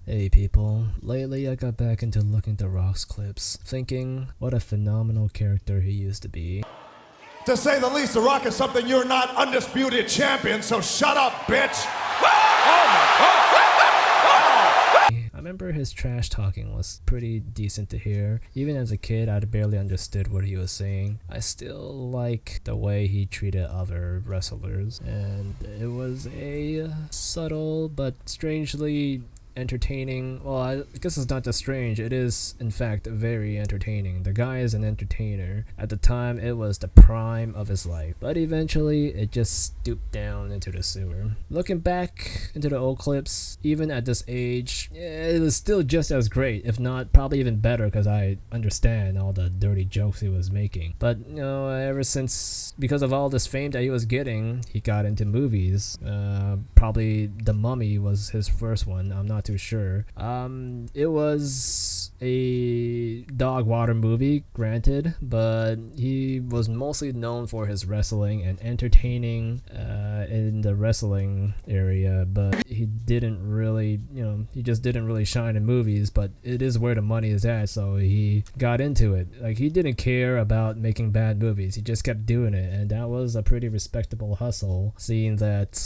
Hey people, lately I got back into looking at The Rock's clips, thinking what a phenomenal character he used to be. To say the least, The Rock is something you're not undisputed champion, so shut up, bitch! I remember his trash talking was pretty decent to hear. Even as a kid, I barely understood what he was saying. I still like the way he treated other wrestlers, and it was a subtle but strangely entertaining. Well, I guess it's not just strange, it is in fact very entertaining. The guy is an entertainer. At the time, it was the prime of his life, but eventually it just stooped down into the sewer. Looking back into the old clips, even at this age, it was still just as great, if not probably even better, because I understand all the dirty jokes he was making. But ever since, because of all this fame that he was getting, he got into movies. Probably The Mummy was his first one, I'm not too sure. It was a dog water movie, granted, but he was mostly known for his wrestling and entertaining in the wrestling area, but he didn't really, he just didn't really shine in movies, but it is where the money is at, so he got into it. Like, he didn't care about making bad movies, he just kept doing it, and that was a pretty respectable hustle, seeing that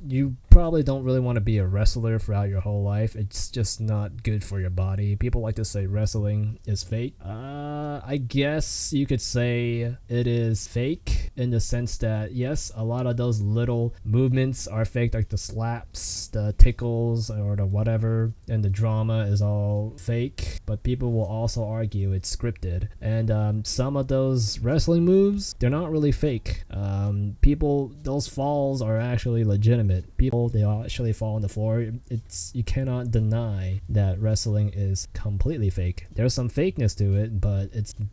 you probably don't really want to be a wrestler throughout your whole life. It's just not good for your body. People like to say wrestling is fake. I guess you could say it is fake in the sense that, yes, a lot of those little movements are fake, like the slaps, the tickles, or the whatever, and the drama is all fake, but people will also argue it's scripted. And some of those wrestling moves, they're not really fake. Those falls are actually legitimate. They actually fall on the floor. You cannot deny that wrestling is completely fake. There's some fakeness to it, but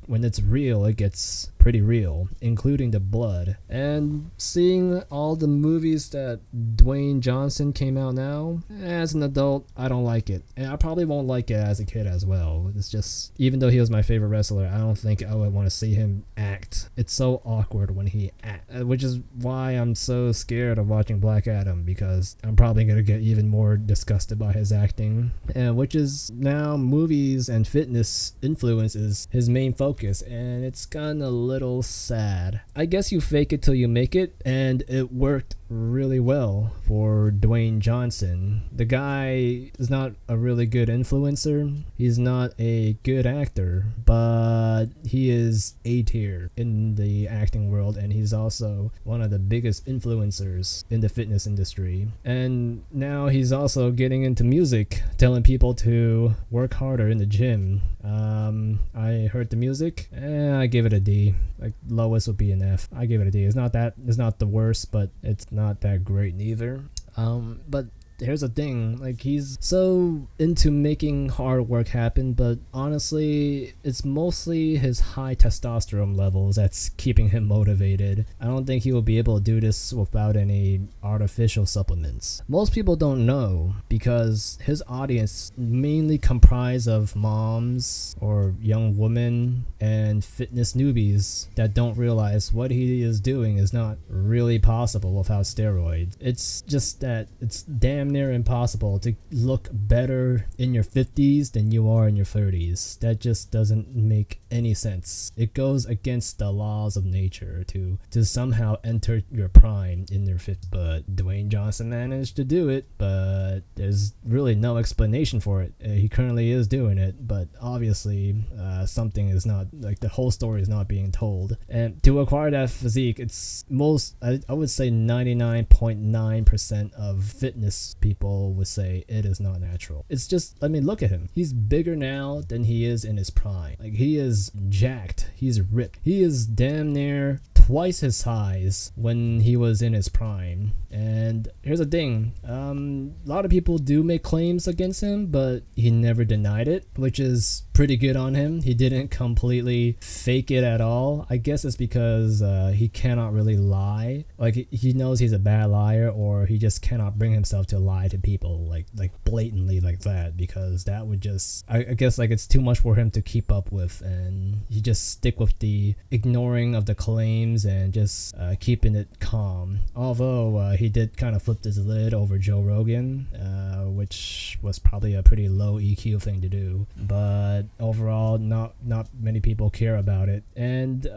when it's real, it gets pretty real, including the blood. And seeing all the movies that Dwayne Johnson came out now, as an adult, I don't like it. And I probably won't like it as a kid as well. It's just, even though he was my favorite wrestler, I don't think I would want to see him act. It's so awkward when he acts, which is why I'm so scared of watching Black Adam, because I'm probably going to get even more disgusted by his acting, which is now movies and fitness influence is his main focus, and it's gotten a little sad. I guess you fake it till you make it, and it worked really well for Dwayne Johnson. The guy is not a really good influencer. He's not a good actor, but he is A tier in the acting world, and he's also one of the biggest influencers in the fitness industry. And now he's also getting into music, telling people to work harder in the gym. I heard the music, I give it a D. Like, lowest would be an F. I give it a D. It's not the worst, but it's not that great neither. But here's the thing, like, he's so into making hard work happen, but honestly, it's mostly his high testosterone levels that's keeping him motivated. I don't think he will be able to do this without any artificial supplements. Most people don't know, because his audience mainly comprised of moms or young women and fitness newbies that don't realize what he is doing is not really possible without steroids. It's just that it's damn near impossible to look better in your 50s than you are in your 30s. That just doesn't make any sense. It goes against the laws of nature to somehow enter your prime in your 50s. But Dwayne Johnson managed to do it, but there's really no explanation for it. He currently is doing it, but obviously something is not, like, the whole story is not being told. And to acquire that physique, it's I would say 99.9% of fitness people would say it is not natural. It's just, I mean, look at him. He's bigger now than he is in his prime. Like, he is jacked. He's ripped. He is damn near twice his size when he was in his prime. And here's the thing, a lot of people do make claims against him, but he never denied it, which is pretty good on him. He didn't completely fake it at all. I guess it's because he cannot really lie. Like he knows he's a bad liar, or he just cannot bring himself to lie to people like blatantly like that, because that would just, I guess like it's too much for him to keep up with, and he just stick with the ignoring of the claims and just keeping it calm. Although he did kind of flip his lid over Joe Rogan, which was probably a pretty low EQ thing to do, but overall not many people care about it. And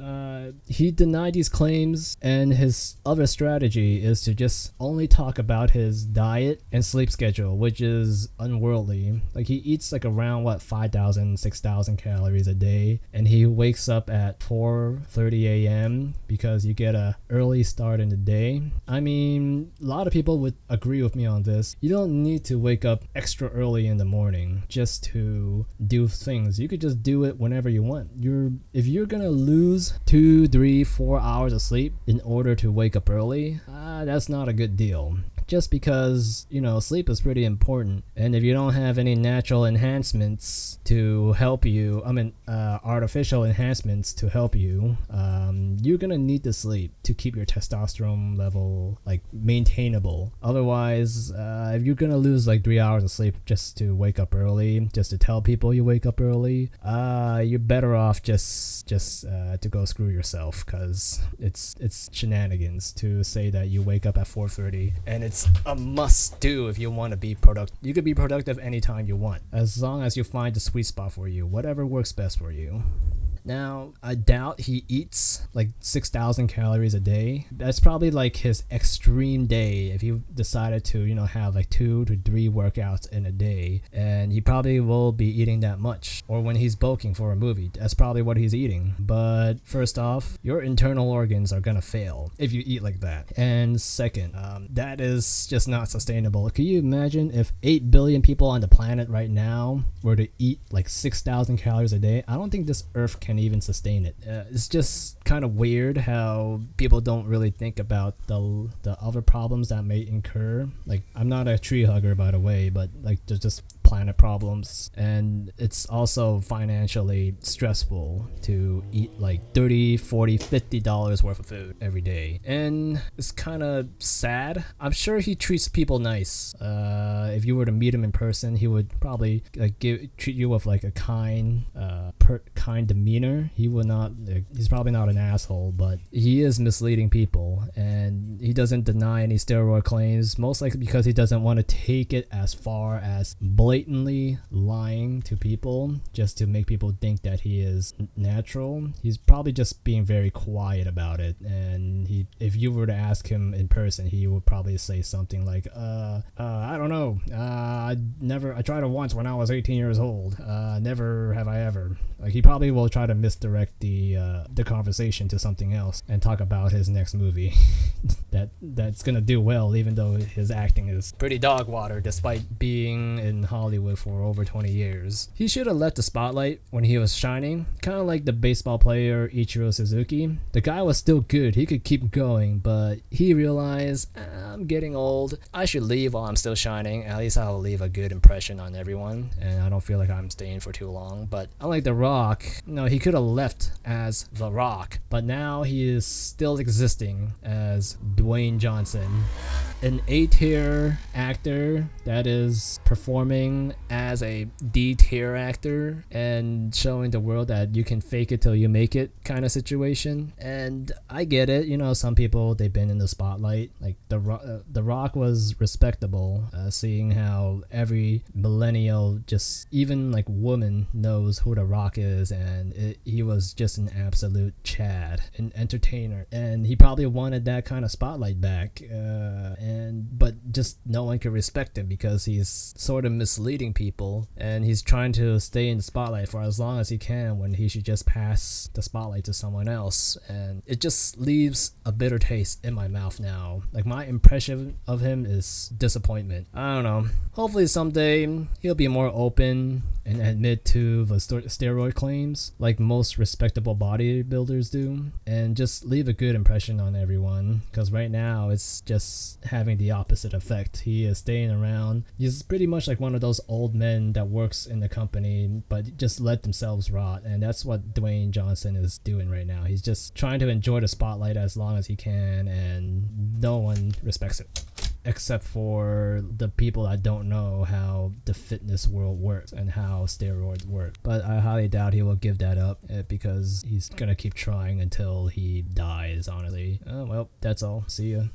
he denied these claims, and his other strategy is to just only talk about his diet and sleep schedule, which is unworldly. Like he eats like around 5,000 6,000 calories a day, and he wakes up at 4:30 a.m. because you get a early start in the day. I mean, a lot of people would agree with me on this. You don't need to wake up extra early in the morning just to do things. You could just do it whenever you want. If you're gonna lose 2, 3, 4 hours of sleep in order to wake up early, that's not a good deal. Just because, sleep is pretty important. And if you don't have any natural enhancements to help you, artificial enhancements to help you, you're gonna need to sleep to keep your testosterone level maintainable. Otherwise, if you're gonna lose 3 hours of sleep just to wake up early, just to tell people you wake up early, you're better off just to go screw yourself, because it's shenanigans to say that you wake up at 4:30, and it's a must do if you want to be productive. You could be productive anytime you want, as long as you find the sweet spot for you, whatever works best for you. Now, I doubt he eats 6,000 calories a day. That's probably his extreme day if he decided to, have 2 to 3 workouts in a day. And he probably will be eating that much. Or when he's bulking for a movie, that's probably what he's eating. But first off, your internal organs are gonna fail if you eat like that. And second, that is just not sustainable. Can you imagine if 8 billion people on the planet right now were to eat 6,000 calories a day? I don't think this earth can even sustain it. It's just kind of weird how people don't really think about the other problems that may incur. I'm not a tree hugger, by the way, but there's just planet problems, and it's also financially stressful to eat $30, $40, $50 worth of food every day, and it's kind of sad. I'm sure he treats people nice. If you were to meet him in person, he would probably treat you with a kind demeanor. He would not. He's probably not an asshole, but he is misleading people, and he doesn't deny any steroid claims, most likely because he doesn't want to take it as far as blatantly lying to people just to make people think that he is natural. He's probably just being very quiet about it, and if you were to ask him in person, he would probably say something like, I don't know, I tried it once when I was 18 years old, never have I ever. He probably will try to misdirect the conversation to something else and talk about his next movie that's gonna do well, even though his acting is pretty dog water despite being in Hollywood for over 20 years. He should have left the spotlight when he was shining, kind of like the baseball player Ichiro Suzuki. The guy was still good, he could keep going, but he realized, I'm getting old, I should leave while I'm still shining. At least I'll leave a good impression on everyone, and I don't feel like I'm staying for too long. But unlike The Rock, he could have left as The Rock, but now he is still existing as Dwayne Johnson, an A-tier actor that is performing as a D-tier actor and showing the world that you can fake it till you make it kind of situation. And I get it, some people, they've been in the spotlight. The Rock was respectable, seeing how every millennial, just even woman, knows who The Rock is, and he was just an absolute Chad, an entertainer, and he probably wanted that kind of spotlight back. But just no one can respect him because he's sort of misleading people, and he's trying to stay in the spotlight for as long as he can when he should just pass the spotlight to someone else. And it just leaves a bitter taste in my mouth now. My impression of him is disappointment. I don't know. Hopefully someday he'll be more open and admit to the steroid claims like most respectable bodybuilders do, and just leave a good impression on everyone, because right now it's just having having the opposite effect. He is staying around. He's pretty much like one of those old men that works in the company but just let themselves rot, and that's what Dwayne Johnson is doing right now. He's just trying to enjoy the spotlight as long as he can, and no one respects it except for the people that don't know how the fitness world works and how steroids work. But I highly doubt he will give that up because he's gonna keep trying until he dies, honestly. Well, that's all. See ya.